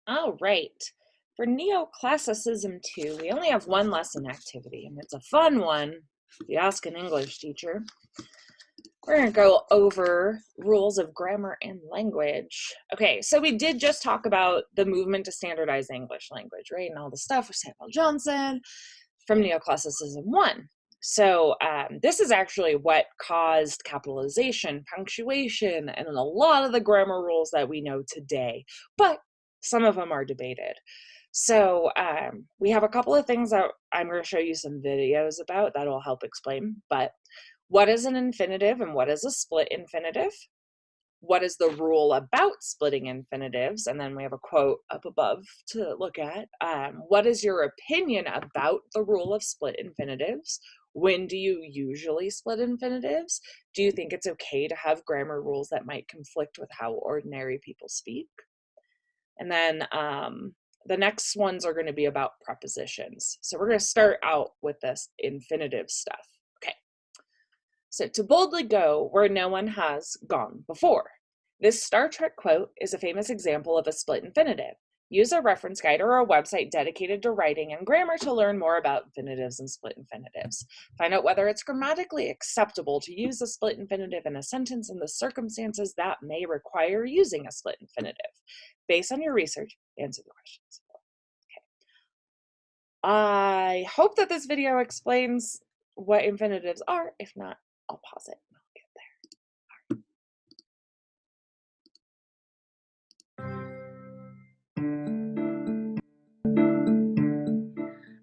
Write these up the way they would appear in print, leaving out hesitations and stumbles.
All right. For Neoclassicism 2, we only have one lesson activity, and it's a fun one, if you ask an English teacher. We're going to go over rules of grammar and language. Okay, so we did just talk about the movement to standardize English language, right? And all the stuff with Samuel Johnson from Neoclassicism 1. So this is actually what caused capitalization, punctuation, and a lot of the grammar rules that we know today. But some of them are debated. So we have a couple of things that I'm going to show you some videos about that will help explain. But what is an infinitive and what is a split infinitive? What is the rule about splitting infinitives? And then we have a quote up above to look at. What is your opinion about the rule of split infinitives? When do you usually split infinitives? Do you think it's okay to have grammar rules that might conflict with how ordinary people speak? And then the next ones are going to be about prepositions. So we're going to start out with this infinitive stuff. Okay. So to boldly go where no one has gone before. This Star Trek quote is a famous example of a split infinitive. Use a reference guide or a website dedicated to writing and grammar to learn more about infinitives and split infinitives. Find out whether it's grammatically acceptable to use a split infinitive in a sentence in the circumstances that may require using a split infinitive. Based on your research, answer the questions. Okay. I hope that this video explains what infinitives are. If not, I'll pause it and I'll get there.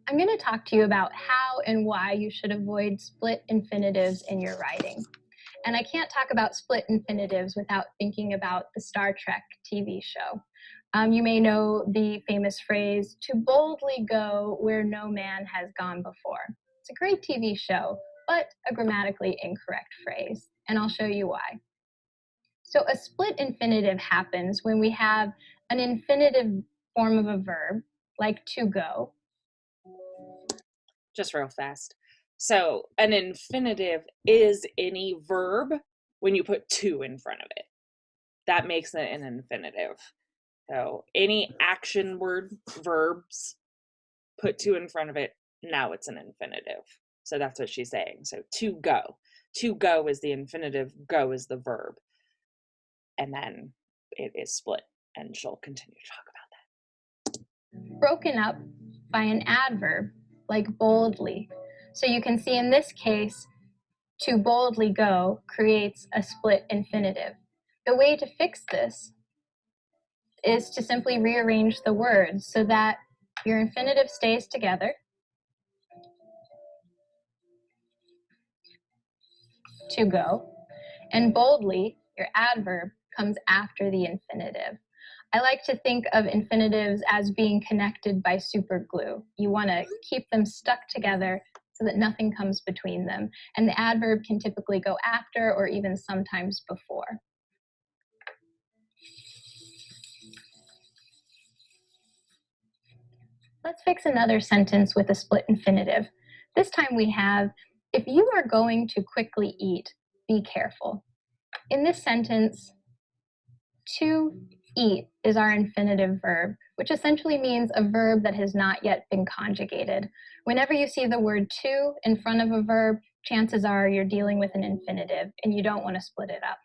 I'm going to talk to you about how and why you should avoid split infinitives in your writing. And I can't talk about split infinitives without thinking about the Star Trek TV show. You may know the famous phrase, to boldly go where no man has gone before. It's a great TV show, but a grammatically incorrect phrase, and I'll show you why. So a split infinitive happens when we have an infinitive form of a verb, like to go. Just real fast. So an infinitive is any verb when you put to in front of it. That makes it an infinitive. So any action word, verbs, put to in front of it, now it's an infinitive. So that's what she's saying. So to go. To go is the infinitive, go is the verb. And then it is split, and she'll continue to talk about that. Broken up by an adverb, like boldly. So you can see in this case, to boldly go creates a split infinitive. The way to fix this is to simply rearrange the words so that your infinitive stays together, to go, and boldly, your adverb, comes after the infinitive. I like to think of infinitives as being connected by super glue. You want to keep them stuck together so that nothing comes between them. And the adverb can typically go after or even sometimes before. Let's fix another sentence with a split infinitive. This time we have, if you are going to quickly eat, be careful. In this sentence, to eat is our infinitive verb, which essentially means a verb that has not yet been conjugated. Whenever you see the word to in front of a verb, chances are you're dealing with an infinitive and you don't want to split it up.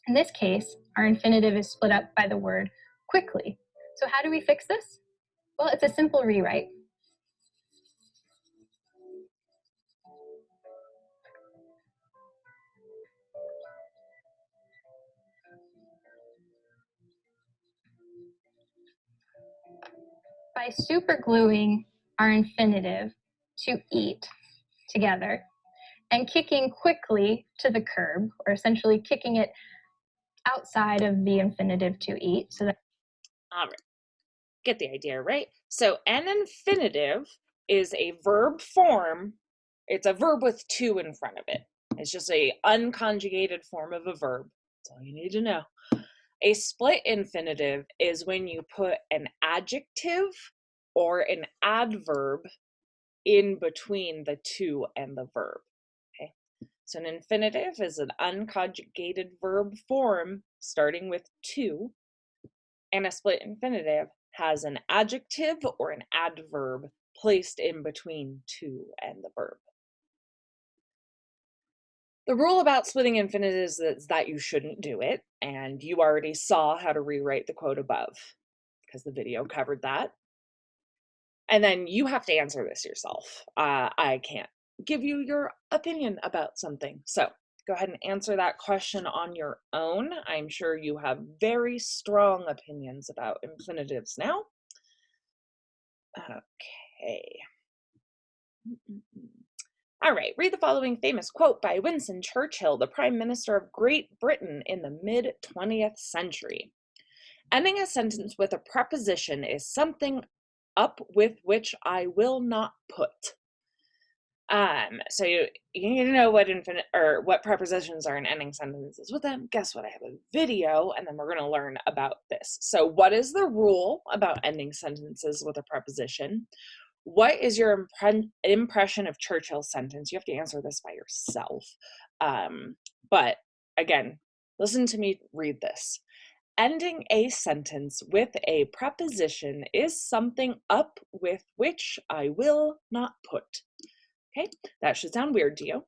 In this case, our infinitive is split up by the word quickly. So how do we fix this? Well, it's a simple rewrite. By supergluing our infinitive to eat together and kicking quickly to the curb, or essentially kicking it outside of the infinitive to eat. So that. All right. Get the idea, right? So an infinitive is a verb form. It's a verb with to in front of it. It's just a unconjugated form of a verb. That's all you need to know. A split infinitive is when you put an adjective or an adverb in between the to and the verb. Okay. So an infinitive is an unconjugated verb form starting with to, and a split infinitive has an adjective or an adverb placed in between to and the verb. The rule about splitting infinitives is that you shouldn't do it, and you already saw how to rewrite the quote above because the video covered that. And then you have to answer this yourself. I can't give you your opinion about something. So go ahead and answer that question on your own. I'm sure you have very strong opinions about infinitives now. Okay. All right, read the following famous quote by Winston Churchill, the Prime Minister of Great Britain in the mid-20th century. Ending a sentence with a preposition is something up with which I will not put. So you need to know what prepositions are in ending sentences with them. Guess what? I have a video, and then we're going to learn about this. So, what is the rule about ending sentences with a preposition? What is your impression of Churchill's sentence? You have to answer this by yourself. But again, listen to me read this. Ending a sentence with a preposition is something up with which I will not put. Okay, that should sound weird to you.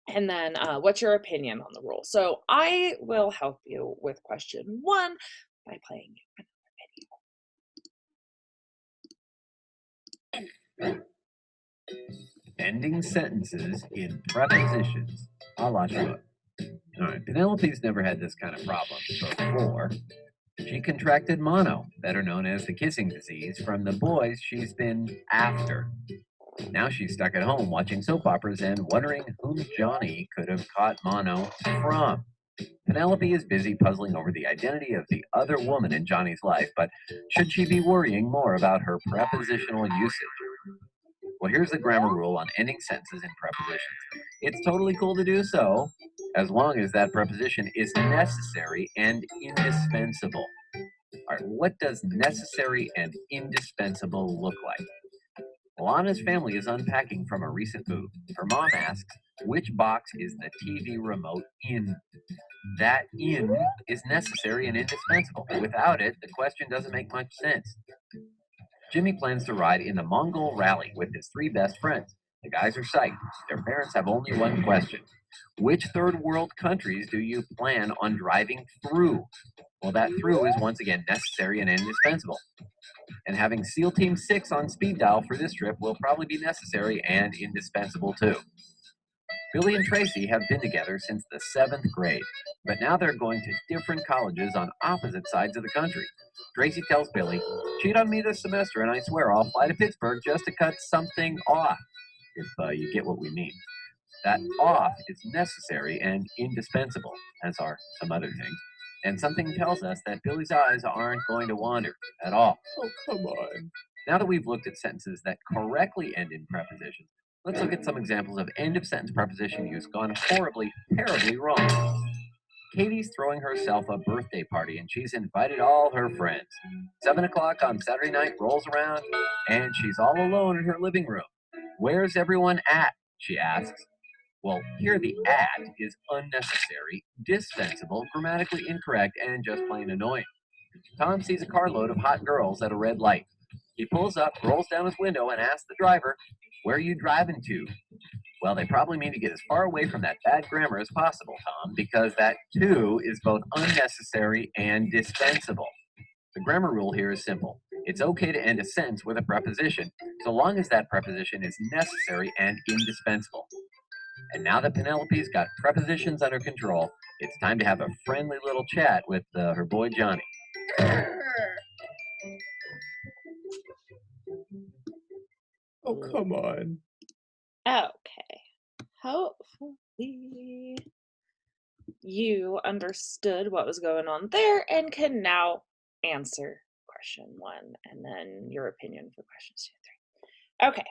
And then what's your opinion on the rule? So I will help you with question 1 by playing another video. Ending sentences in prepositions a la joie. All right, Penelope's never had this kind of problem before. She contracted mono, better known as the kissing disease, from the boys she's been after. Now she's stuck at home watching soap operas and wondering whom Johnny could have caught mono from. Penelope is busy puzzling over the identity of the other woman in Johnny's life, but should she be worrying more about her prepositional usage? Well, here's the grammar rule on ending sentences in prepositions. It's totally cool to do so, as long as that preposition is necessary and indispensable. All right, what does necessary and indispensable look like? Well, Anna's family is unpacking from a recent move. Her mom asks, which box is the TV remote in? That in is necessary and indispensable. Without it, the question doesn't make much sense. Jimmy plans to ride in the Mongol Rally with his 3 best friends. The guys are psyched. Their parents have only one question. Which third world countries do you plan on driving through? Well, that through is once again necessary and indispensable. And having SEAL Team 6 on speed dial for this trip will probably be necessary and indispensable too. Billy and Tracy have been together since the 7th grade, but now they're going to different colleges on opposite sides of the country. Tracy tells Billy, cheat on me this semester and I swear I'll fly to Pittsburgh just to cut something off, if you get what we mean. That off is necessary and indispensable, as are some other things. And something tells us that Billy's eyes aren't going to wander at all. Oh, come on. Now that we've looked at sentences that correctly end in prepositions, let's look at some examples of end-of-sentence preposition use gone horribly, terribly wrong. Katie's throwing herself a birthday party and she's invited all her friends. 7 o'clock on Saturday night rolls around and she's all alone in her living room. Where's everyone at? She asks. Well, here the at is unnecessary, dispensable, grammatically incorrect, and just plain annoying. Tom sees a carload of hot girls at a red light. He pulls up, rolls down his window, and asks the driver, where are you driving to? Well, they probably mean to get as far away from that bad grammar as possible, Tom, because that to is both unnecessary and dispensable. The grammar rule here is simple. It's okay to end a sentence with a preposition, so long as that preposition is necessary and indispensable. And now that Penelope's got prepositions under control, it's time to have a friendly little chat with her boy Johnny. Oh, come on. Okay. Hopefully you understood what was going on there and can now answer question 1 and then your opinion for questions 2 and 3. Okay.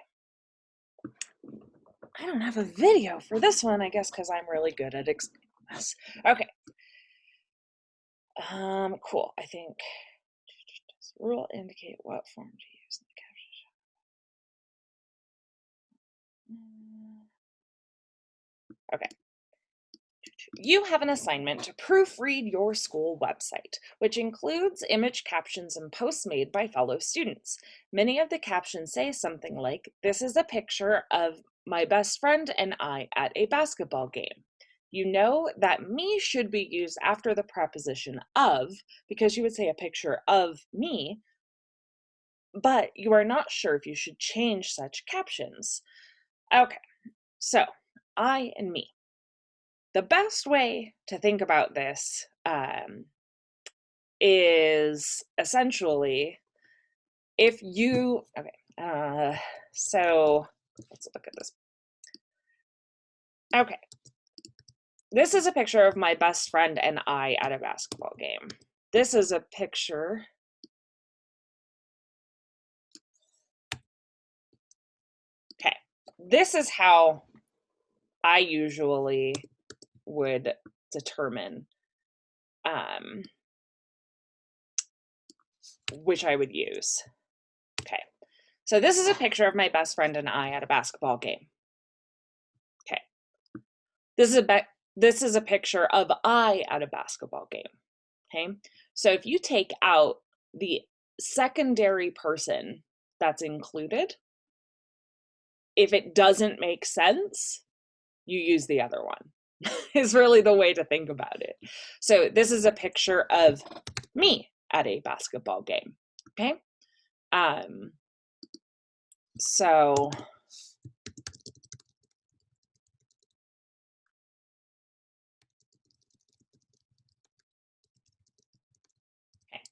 I don't have a video for this one, I guess, because I'm really good at explaining this. Okay. Cool. I think does the rule indicate what form to use in the caption? Okay. You have an assignment to proofread your school website, which includes image captions and posts made by fellow students. Many of the captions say something like, "This is a picture of my best friend and I at a basketball game." You know that me should be used after the preposition of, because you would say a picture of me, but you are not sure if you should change such captions. Okay, so I and me. The best way to think about this is essentially if you, so let's look at this. Okay, this is a picture of my best friend and I at a basketball game. This is a picture. Okay, this is how I usually would determine which I would use. Okay, so this is a picture of my best friend and I at a basketball game. Okay, this is a picture of I at a basketball game. Okay, so if you take out the secondary person that's included, if it doesn't make sense, you use the other one. Is really the way to think about it. So this is a picture of me at a basketball game. Okay, so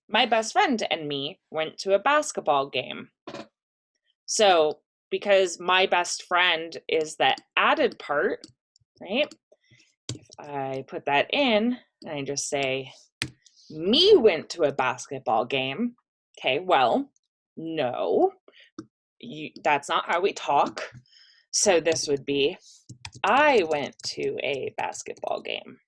my best friend and me went to a basketball game. So because my best friend is the added part, right? If I put that in and I just say, me went to a basketball game. Okay, well, no, that's not how we talk. So this would be, I went to a basketball game.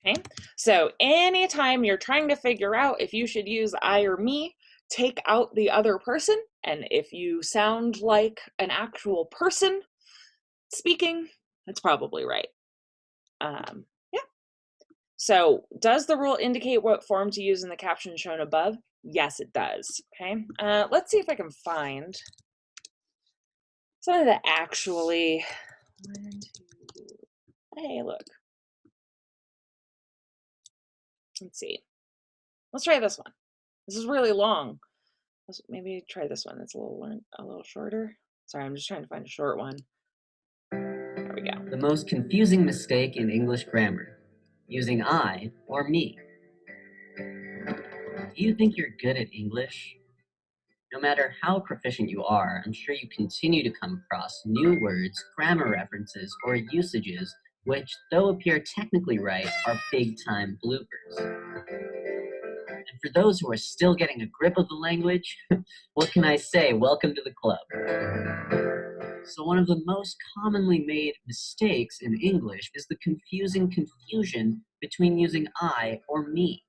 Okay, so anytime you're trying to figure out if you should use I or me, take out the other person, and if you sound like an actual person speaking, that's probably right. Yeah. So does the rule indicate what form to use in the caption shown above? Yes, it does. Okay, let's see if I can find something that actually, hey, look. Let's see. Let's try this one. This is really long. Let's maybe try this one. It's a little shorter. Sorry, I'm just trying to find a short one. There we go. The most confusing mistake in English grammar, using I or me. Do you think you're good at English? No matter how proficient you are, I'm sure you continue to come across new words, grammar references, or usages which, though appear technically right, are big-time bloopers. And for those who are still getting a grip of the language, what can I say? Welcome to the club. So one of the most commonly made mistakes in English is the confusing confusion between using I or me.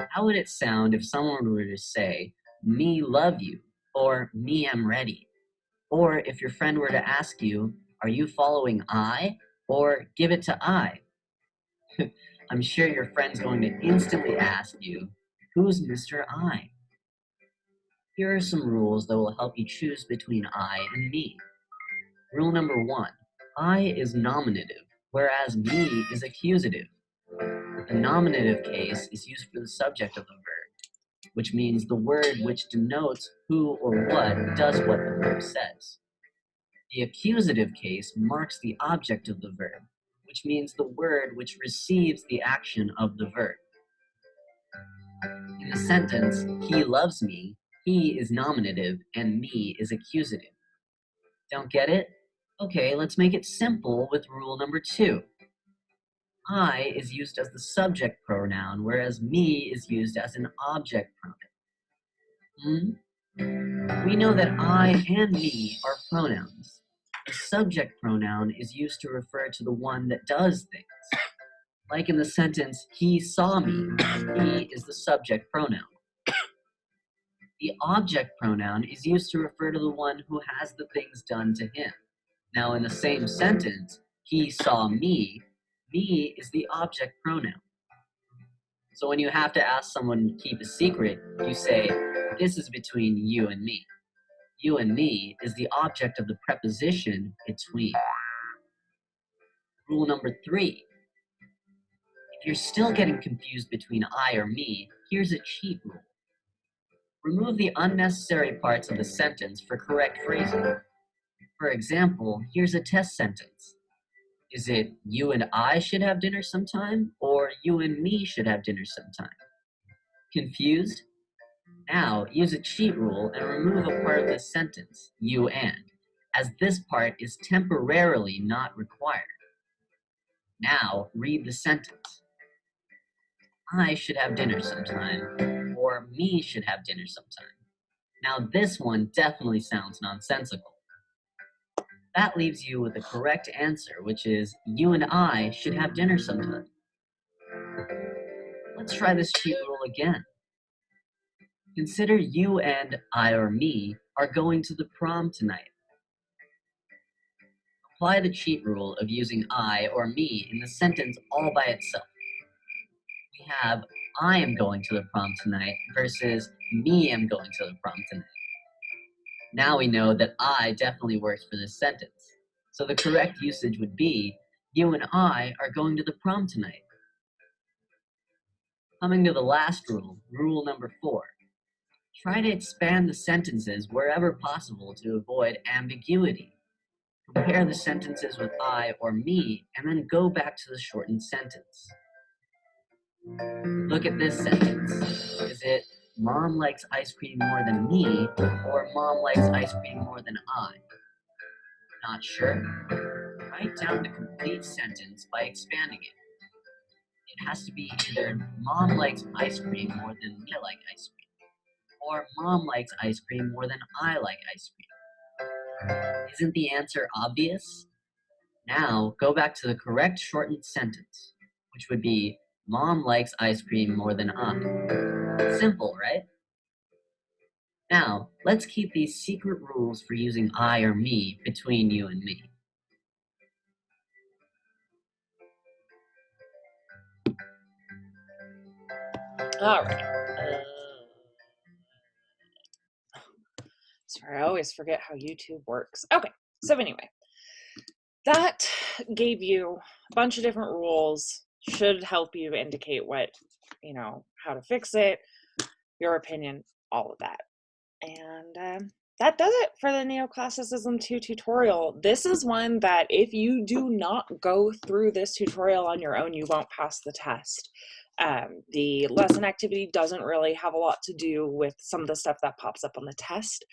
How would it sound if someone were to say, me love you, or me am ready? Or if your friend were to ask you, are you following I, or give it to I? I'm sure your friend's going to instantly ask you, who's Mr. I? Here are some rules that will help you choose between I and me. Rule number 1, I is nominative, whereas me is accusative. The nominative case is used for the subject of the verb, which means the word which denotes who or what does what the verb says. The accusative case marks the object of the verb, which means the word which receives the action of the verb. In the sentence, he loves me, he is nominative and me is accusative. Don't get it? Okay, let's make it simple with rule number 2. I is used as the subject pronoun, whereas me is used as an object pronoun. We know that I and me are pronouns. The subject pronoun is used to refer to the one that does things. Like in the sentence, he saw me, he is the subject pronoun. The object pronoun is used to refer to the one who has the things done to him. Now, in the same sentence, he saw me, me is the object pronoun. So when you have to ask someone to keep a secret, you say, this is between you and me. You and me is the object of the preposition between. Rule number 3. If you're still getting confused between I or me, here's a cheat rule. Remove the unnecessary parts of the sentence for correct phrasing. For example, here's a test sentence. Is it you and I should have dinner sometime, or you and me should have dinner sometime? Confused? Now, use a cheat rule and remove a part of this sentence, you and, as this part is temporarily not required. Now, read the sentence. I should have dinner sometime, or me should have dinner sometime. Now, this one definitely sounds nonsensical. That leaves you with the correct answer, which is you and I should have dinner sometime. Let's try this cheat rule again. Consider you and I or me are going to the prom tonight. Apply the cheat rule of using I or me in the sentence all by itself. We have I am going to the prom tonight versus me am going to the prom tonight. Now we know that I definitely works for this sentence. So the correct usage would be, you and I are going to the prom tonight. Coming to the last rule, rule number 4. Try to expand the sentences wherever possible to avoid ambiguity. Compare the sentences with I or me, and then go back to the shortened sentence. Look at this sentence. Is it, Mom likes ice cream more than me, or Mom likes ice cream more than I? Not sure? Write down the complete sentence by expanding it. It has to be either Mom likes ice cream more than I like ice cream, or Mom likes ice cream more than I like ice cream. Isn't the answer obvious? Now, go back to the correct shortened sentence, which would be, Mom likes ice cream more than I. Simple, right? Now, let's keep these secret rules for using I or me between you and me. All right. Sorry, I always forget how YouTube works. Okay, so anyway, that gave you a bunch of different rules, should help you indicate what, how to fix it, your opinion, all of that. And that does it for the Neoclassicism 2 tutorial. This is one that if you do not go through this tutorial on your own, you won't pass the test. The lesson activity doesn't really have a lot to do with some of the stuff that pops up on the test.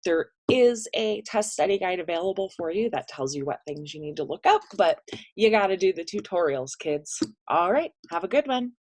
There is a test study guide available for you that tells you what things you need to look up, but you got to do the tutorials, kids. All right, have a good one.